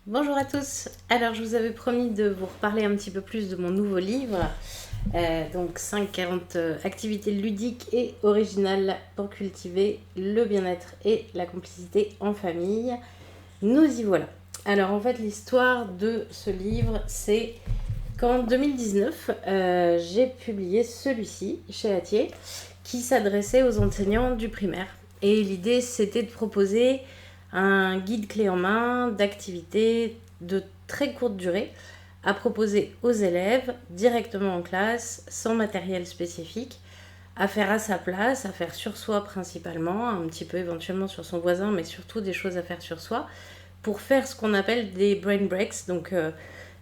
Bonjour à tous. Alors, je vous avais promis de vous reparler un petit peu plus de mon nouveau livre. Donc, 540 activités ludiques et originales pour cultiver le bien-être et la complicité en famille. Nous y voilà. Alors, en fait, l'histoire de ce livre, c'est qu'en 2019, j'ai publié celui-ci chez Hatier qui s'adressait aux enseignants du primaire. Et l'idée, c'était de proposer un guide clé en main d'activités de très courte durée à proposer aux élèves directement en classe, sans matériel spécifique, à faire à sa place, à faire sur soi principalement, un petit peu éventuellement sur son voisin, mais surtout des choses à faire sur soi, pour faire ce qu'on appelle des brain breaks, donc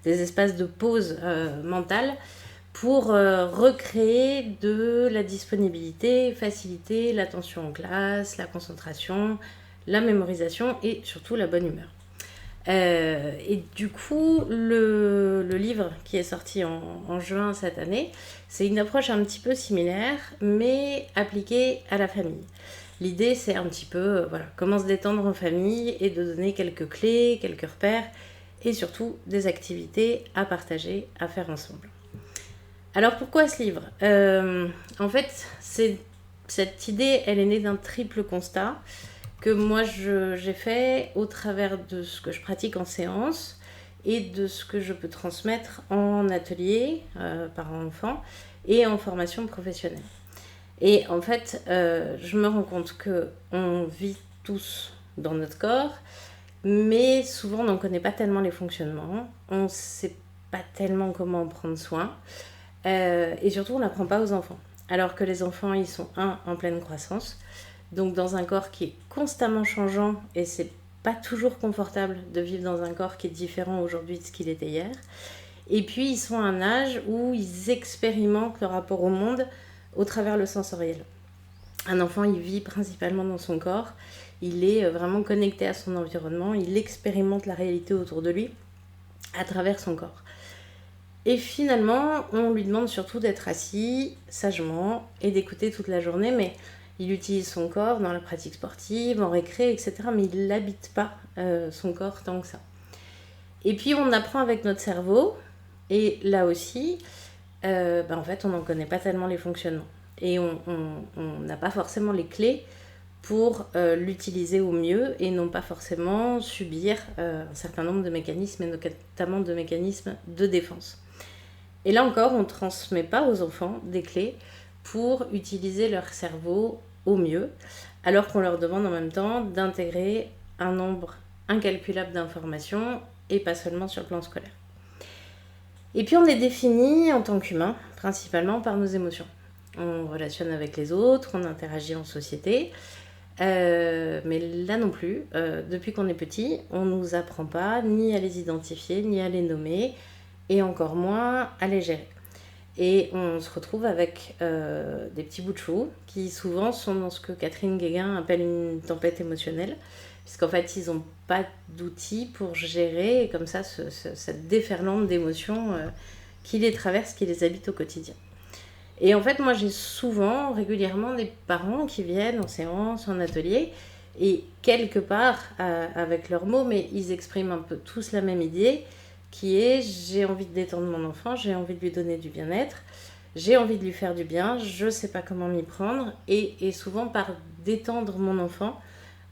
des espaces de pause mentale, pour recréer de la disponibilité, faciliter l'attention en classe, la concentration, la mémorisation et surtout la bonne humeur. Et du coup, le livre qui est sorti en juin cette année, c'est une approche un petit peu similaire, mais appliquée à la famille. L'idée, c'est un petit peu voilà, comment se détendre en famille et de donner quelques clés, quelques repères et surtout des activités à partager, à faire ensemble. Alors pourquoi ce livre En fait, cette idée, elle est née d'un triple constat que moi j'ai fait au travers de ce que je pratique en séance et de ce que je peux transmettre en atelier parents-enfants et en formation professionnelle. Et en fait, je me rends compte que on vit tous dans notre corps, mais souvent on n'en connaît pas tellement les fonctionnements, on ne sait pas tellement comment en prendre soin, et surtout on n'apprend pas aux enfants. Alors que les enfants, ils sont en pleine croissance, donc dans un corps qui est constamment changeant, et c'est pas toujours confortable de vivre dans un corps qui est différent aujourd'hui de ce qu'il était hier. Et puis ils sont à un âge où ils expérimentent le rapport au monde au travers le sensoriel. Un enfant, il vit principalement dans son corps, il est vraiment connecté à son environnement, il expérimente la réalité autour de lui à travers son corps. Et finalement, on lui demande surtout d'être assis sagement et d'écouter toute la journée, mais il utilise son corps dans la pratique sportive, en récré, etc. Mais il n'habite pas son corps tant que ça. Et puis on apprend avec notre cerveau, et là aussi, en fait, on n'en connaît pas tellement les fonctionnements. Et on n'a pas forcément les clés pour l'utiliser au mieux et non pas forcément subir un certain nombre de mécanismes, et notamment de mécanismes de défense. Et là encore, on ne transmet pas aux enfants des clés pour utiliser leur cerveau au mieux, alors qu'on leur demande en même temps d'intégrer un nombre incalculable d'informations et pas seulement sur le plan scolaire. Et puis on est défini en tant qu'humain, principalement par nos émotions. On relationne avec les autres, on interagit en société, mais là non plus, depuis qu'on est petit, on ne nous apprend pas ni à les identifier, ni à les nommer, et encore moins à les gérer. Et on se retrouve avec des petits bouts de chou qui souvent sont dans ce que Catherine Guéguin appelle une tempête émotionnelle, puisqu'en fait ils n'ont pas d'outils pour gérer comme ça cette déferlante d'émotions qui les traverse, qui les habite au quotidien. Et en fait, moi j'ai souvent, régulièrement, des parents qui viennent en séance, en atelier, et quelque part, avec leurs mots, mais ils expriment un peu tous la même idée, qui est j'ai envie de détendre mon enfant, j'ai envie de lui donner du bien-être, j'ai envie de lui faire du bien, je ne sais pas comment m'y prendre, et souvent par détendre mon enfant,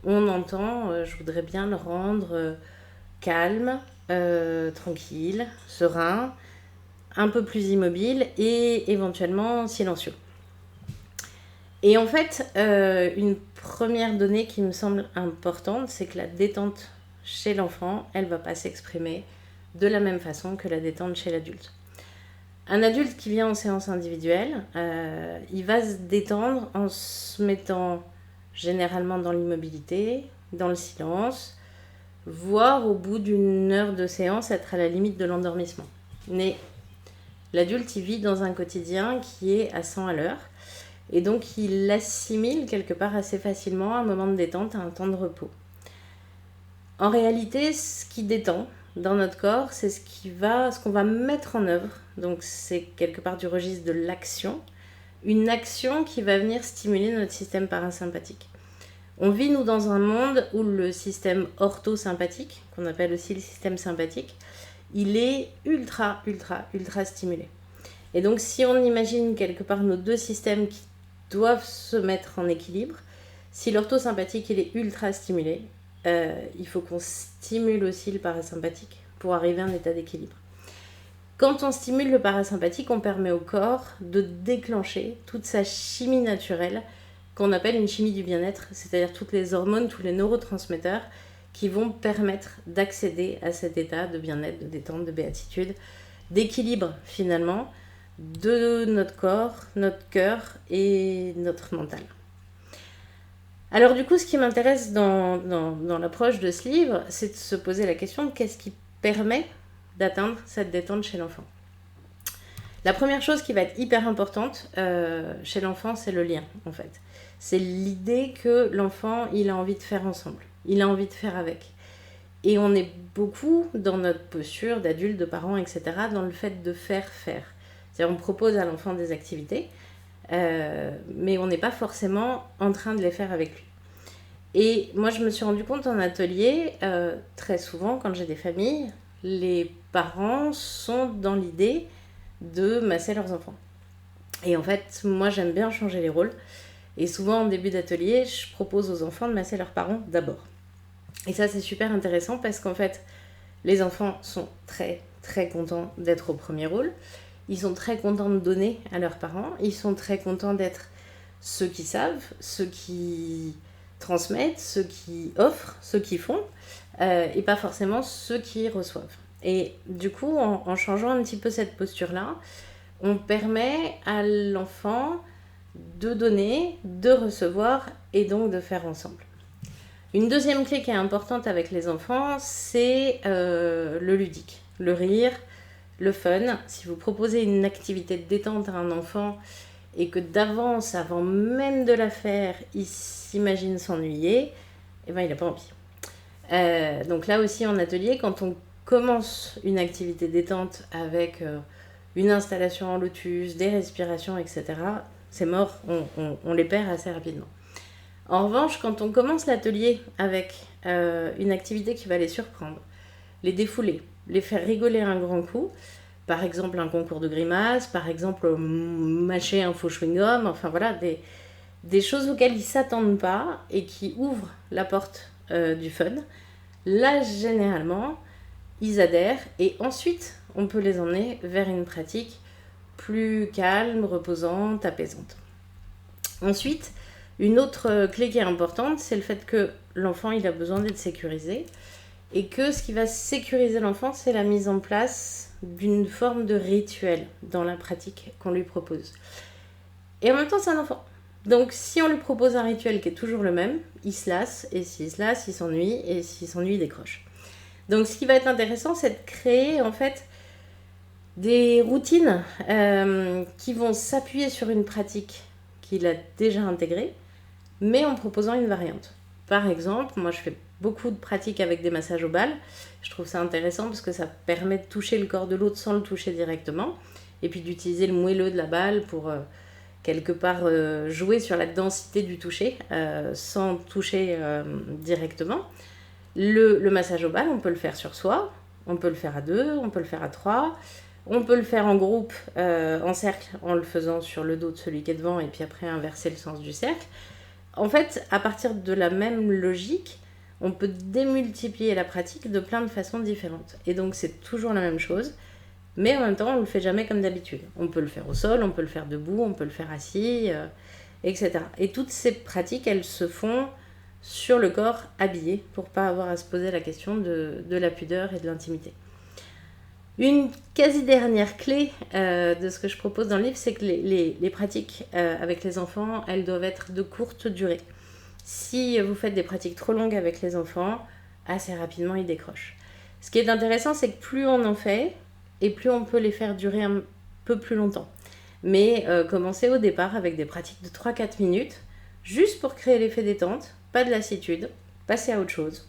on entend je voudrais bien le rendre calme, tranquille, serein, un peu plus immobile et éventuellement silencieux. Et en fait, une première donnée qui me semble importante, c'est que la détente chez l'enfant, elle ne va pas s'exprimer de la même façon que la détente chez l'adulte. Un adulte qui vient en séance individuelle, il va se détendre en se mettant généralement dans l'immobilité, dans le silence, voire au bout d'une heure de séance être à la limite de l'endormissement. Mais l'adulte, il vit dans un quotidien qui est à 100 à l'heure, et donc il assimile quelque part assez facilement un moment de détente à un temps de repos. En réalité, ce qui détend dans notre corps, c'est ce qu'on va mettre en œuvre. Donc c'est quelque part du registre de l'action, une action qui va venir stimuler notre système parasympathique. On vit, nous, dans un monde où le système orthosympathique, qu'on appelle aussi le système sympathique, il est ultra, ultra, ultra stimulé. Et donc, si on imagine quelque part nos deux systèmes qui doivent se mettre en équilibre, si l'orthosympathique, il est ultra stimulé, il faut qu'on stimule aussi le parasympathique pour arriver à un état d'équilibre. Quand on stimule le parasympathique, on permet au corps de déclencher toute sa chimie naturelle qu'on appelle une chimie du bien-être, c'est-à-dire toutes les hormones, tous les neurotransmetteurs qui vont permettre d'accéder à cet état de bien-être, de détente, de béatitude, d'équilibre finalement de notre corps, notre cœur et notre mental. Alors du coup, ce qui m'intéresse dans l'approche de ce livre, c'est de se poser la question de qu'est-ce qui permet d'atteindre cette détente chez l'enfant. La première chose qui va être hyper importante chez l'enfant, c'est le lien en fait. C'est l'idée que l'enfant, il a envie de faire ensemble, il a envie de faire avec. Et on est beaucoup dans notre posture d'adulte, de parents, etc., dans le fait de faire. C'est-à-dire on propose à l'enfant des activités, mais on n'est pas forcément en train de les faire avec lui. Et moi, je me suis rendu compte en atelier, très souvent, quand j'ai des familles, les parents sont dans l'idée de masser leurs enfants. Et en fait, moi, j'aime bien changer les rôles. Et souvent, en début d'atelier, je propose aux enfants de masser leurs parents d'abord. Et ça, c'est super intéressant parce qu'en fait, les enfants sont très, très contents d'être au premier rôle. Ils sont très contents de donner à leurs parents. Ils sont très contents d'être ceux qui savent, ceux qui transmettent, ceux qui offrent, ceux qui font, et pas forcément ceux qui reçoivent. Et du coup, en changeant un petit peu cette posture-là, on permet à l'enfant de donner, de recevoir et donc de faire ensemble. Une deuxième clé qui est importante avec les enfants, c'est le ludique, le rire, le fun. Si vous proposez une activité de détente à un enfant et que d'avance, avant même de la faire, il s'imagine s'ennuyer, eh ben, il n'a pas envie. Donc là aussi en atelier, quand on commence une activité détente avec une installation en lotus, des respirations, etc., c'est mort, on les perd assez rapidement. En revanche, quand on commence l'atelier avec une activité qui va les surprendre, les défouler, les faire rigoler un grand coup, par exemple un concours de grimaces, par exemple mâcher un faux chewing-gum, enfin voilà, des choses auxquelles ils ne s'attendent pas et qui ouvrent la porte du fun, là généralement, ils adhèrent et ensuite on peut les emmener vers une pratique plus calme, reposante, apaisante. Ensuite, une autre clé qui est importante, c'est le fait que l'enfant il a besoin d'être sécurisé et que ce qui va sécuriser l'enfant, c'est la mise en place d'une forme de rituel dans la pratique qu'on lui propose. Et en même temps, c'est un enfant. Donc, si on lui propose un rituel qui est toujours le même, il se lasse, et s'il se lasse, il s'ennuie, et s'il s'ennuie, il décroche. Donc, ce qui va être intéressant, c'est de créer, en fait, des routines qui vont s'appuyer sur une pratique qu'il a déjà intégrée, mais en proposant une variante. Par exemple, moi je fais beaucoup de pratiques avec des massages au bal. Je trouve ça intéressant parce que ça permet de toucher le corps de l'autre sans le toucher directement, et puis d'utiliser le moelleux de la balle pour quelque part jouer sur la densité du toucher sans toucher directement. Le massage au bal, on peut le faire sur soi, on peut le faire à 2, on peut le faire à 3, on peut le faire en groupe, en cercle, en le faisant sur le dos de celui qui est devant et puis après inverser le sens du cercle. En fait, à partir de la même logique, on peut démultiplier la pratique de plein de façons différentes. Et donc c'est toujours la même chose, mais en même temps on ne le fait jamais comme d'habitude. On peut le faire au sol, on peut le faire debout, on peut le faire assis, etc. Et toutes ces pratiques, elles se font sur le corps habillé pour pas avoir à se poser la question de la pudeur et de l'intimité. Une quasi-dernière clé de ce que je propose dans le livre, c'est que les pratiques avec les enfants, elles doivent être de courte durée. Si vous faites des pratiques trop longues avec les enfants, assez rapidement, ils décrochent. Ce qui est intéressant, c'est que plus on en fait, et plus on peut les faire durer un peu plus longtemps. Mais commencer au départ avec des pratiques de 3-4 minutes, juste pour créer l'effet détente, pas de lassitude, passer à autre chose,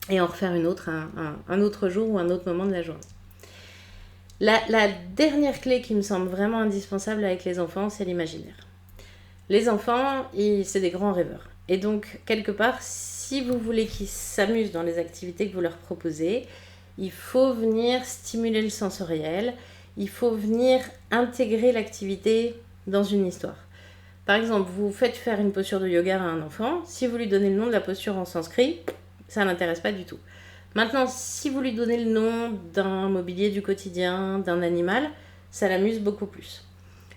et en refaire une autre un autre jour ou un autre moment de la journée. La dernière clé qui me semble vraiment indispensable avec les enfants, c'est l'imaginaire. Les enfants, c'est des grands rêveurs. Et donc, quelque part, si vous voulez qu'ils s'amusent dans les activités que vous leur proposez, il faut venir stimuler le sensoriel, il faut venir intégrer l'activité dans une histoire. Par exemple, vous faites faire une posture de yoga à un enfant, si vous lui donnez le nom de la posture en sanskrit, ça ne l'intéresse pas du tout. Maintenant, si vous lui donnez le nom d'un mobilier du quotidien, d'un animal, ça l'amuse beaucoup plus.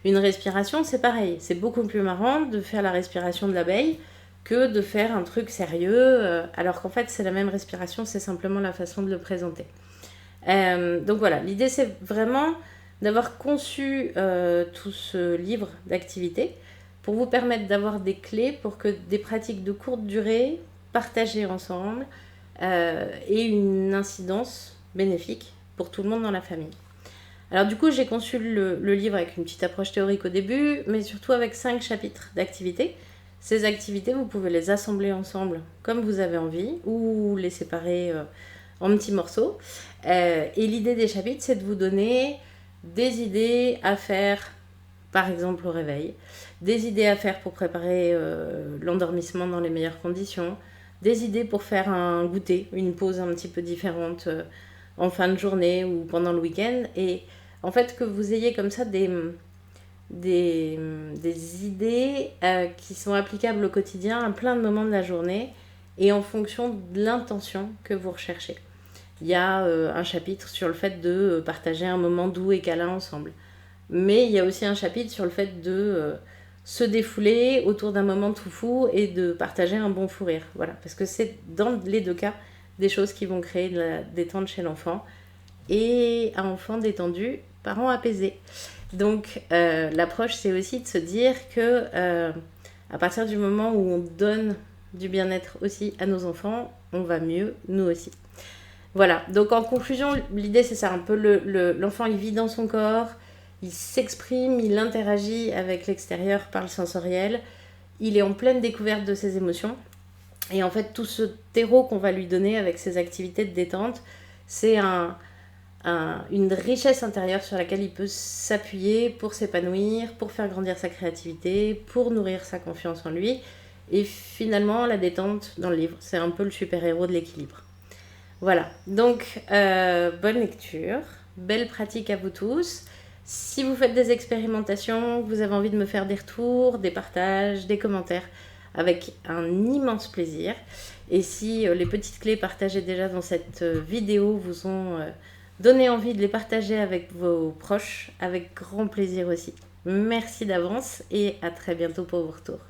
Une respiration, c'est pareil. C'est beaucoup plus marrant de faire la respiration de l'abeille que de faire un truc sérieux, alors qu'en fait, c'est la même respiration, c'est simplement la façon de le présenter. Donc voilà, l'idée, c'est vraiment d'avoir conçu tout ce livre d'activités pour vous permettre d'avoir des clés pour que des pratiques de courte durée, partagées ensemble, aient une incidence bénéfique pour tout le monde dans la famille. Alors du coup, j'ai conçu le livre avec une petite approche théorique au début, mais surtout avec 5 chapitres d'activités. Ces activités, vous pouvez les assembler ensemble comme vous avez envie, ou les séparer en petits morceaux. Et l'idée des chapitres, c'est de vous donner des idées à faire, par exemple au réveil, des idées à faire pour préparer l'endormissement dans les meilleures conditions, des idées pour faire un goûter, une pause un petit peu différente en fin de journée ou pendant le week-end. Et en fait, que vous ayez comme ça des idées qui sont applicables au quotidien à plein de moments de la journée et en fonction de l'intention que vous recherchez. Il y a un chapitre sur le fait de partager un moment doux et câlin ensemble. Mais il y a aussi un chapitre sur le fait de se défouler autour d'un moment tout fou et de partager un bon fou rire. Voilà, parce que c'est dans les deux cas des choses qui vont créer de la détente chez l'enfant. Et un enfant détendu, parent apaisé. Donc l'approche, c'est aussi de se dire que à partir du moment où on donne du bien-être aussi à nos enfants, on va mieux, nous aussi. Voilà, donc en conclusion, l'idée c'est ça, un peu l'enfant il vit dans son corps, il s'exprime, il interagit avec l'extérieur par le sensoriel, il est en pleine découverte de ses émotions. Et en fait, tout ce terreau qu'on va lui donner avec ses activités de détente, c'est une richesse intérieure sur laquelle il peut s'appuyer pour s'épanouir, pour faire grandir sa créativité, pour nourrir sa confiance en lui. Et finalement, la détente dans le livre, c'est un peu le super-héros de l'équilibre. Voilà, donc bonne lecture, belle pratique à vous tous. Si vous faites des expérimentations, vous avez envie de me faire des retours, des partages, des commentaires, avec un immense plaisir. Et si les petites clés partagées déjà dans cette vidéo vous ont donné envie de les partager avec vos proches, avec grand plaisir aussi. Merci d'avance et à très bientôt pour vos retours.